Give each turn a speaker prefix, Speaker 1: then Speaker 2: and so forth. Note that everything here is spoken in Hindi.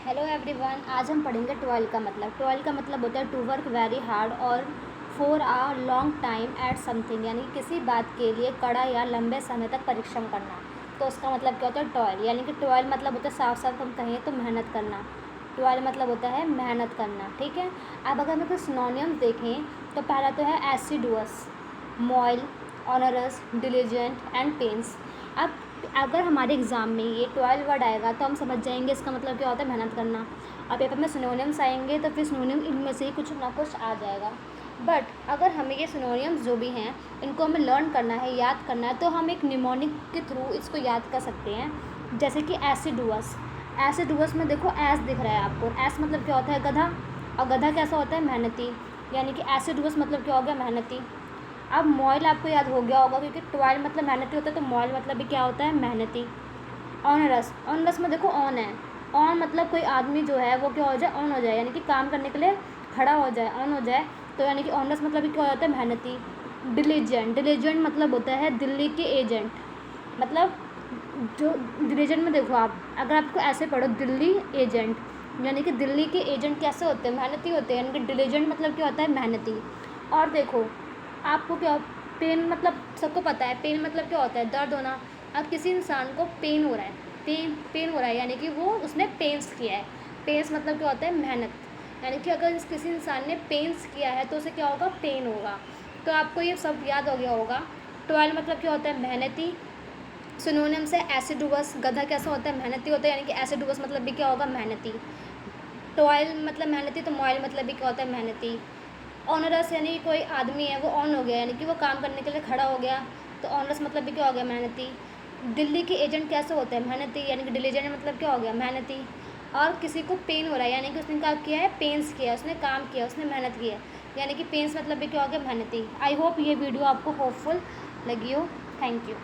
Speaker 1: हेलो एवरीवन, आज हम पढ़ेंगे टॉयल का मतलब। टॉयल का मतलब होता है टू वर्क वेरी हार्ड और for a long time at something, यानी किसी बात के लिए कड़ा या लंबे समय तक परिश्रम करना। तो उसका मतलब क्या होता है टॉयल, यानी कि टॉयल मतलब होता है साफ साफ हम कहें तो मेहनत करना। टॉयल मतलब होता है मेहनत करना, ठीक है। अब अगर हम कुछ सिनोनिम्स देखें तो पहला तो है assiduous, moil, onerous, diligent and pains. अब अगर हमारे एग्ज़ाम में ये 12 वर्ड आएगा तो हम समझ जाएंगे इसका मतलब क्या होता है मेहनत करना। अब पेपर में सिनोनिम्स आएंगे तो फिर सिनोनिम इनमें से ही कुछ ना कुछ आ जाएगा। बट अगर हमें ये सिनोनिम्स जो भी हैं इनको हमें लर्न करना है, याद करना है, तो हम एक निमोनिक के थ्रू इसको याद कर सकते हैं। जैसे कि एसिडुअस। एसिडुअस में देखो एस दिख रहा है आपको, एस मतलब क्या होता है गधा, और गधा कैसा होता है मेहनती, यानी कि एसिडुअस मतलब क्या हो गया मेहनती। अब मॉयल आपको याद हो गया होगा क्योंकि टॉयल मतलब मेहनती होता है, तो मॉयल मतलब भी क्या होता है मेहनती। ऑनरस, ऑनरस में देखो ऑन है, ऑन मतलब कोई आदमी जो है वो क्या हो जाए ऑन हो जाए, यानी कि काम करने के लिए खड़ा हो जाए, ऑन हो जाए, तो यानी कि ऑनरस मतलब भी क्या होता है मेहनती। डिलीजेंट, डिलीजेंट मतलब होता है दिल्ली के एजेंट, मतलब जो डिलीजेंट में देखो आप अगर आपको ऐसे पढ़ो दिल्ली एजेंट, यानी कि दिल्ली के एजेंट कैसे होते हैं मेहनती होते हैं, यानी कि डिलीजेंट मतलब क्या होता है मेहनती। और देखो आपको क्या, पेन मतलब सबको पता है, पेन मतलब क्या होता है दर्द होना। अब किसी इंसान को पेन हो रहा है, पेन हो रहा है यानी कि वो उसने पेंस किया है। पेंस मतलब क्या होता है मेहनत, यानी कि अगर किसी इंसान ने पेंस किया है तो उसे क्या होगा पेन होगा। तो आपको ये सब याद हो गया होगा। ट्वेल्व मतलब क्या होता है मेहनती। सिनोनिम्स है एसिडुअस, गधा कैसा होता है मेहनती होता है, यानी कि एसिडुअस मतलब भी क्या होगा मेहनती। टॉयल मतलब मेहनती, तो मॉयल मतलब भी क्या होता है मेहनती। ऑनरस यानी कोई आदमी है वो ऑन हो गया, यानी कि वो काम करने के लिए खड़ा हो गया, तो ऑनरस मतलब भी क्या हो गया मेहनती। दिल्ली के एजेंट कैसे होते हैं मेहनती, यानी कि डिलीजेंट मतलब क्या हो गया मेहनती। और किसी को पेन हो रहा है यानी कि उसने क्या किया है पेंस किया, उसने काम किया, उसने मेहनत की है, यानी कि पेंस मतलब भी क्या हो गया मेहनती। आई होप ये वीडियो आपको होपफुल लगी हो। Thank you.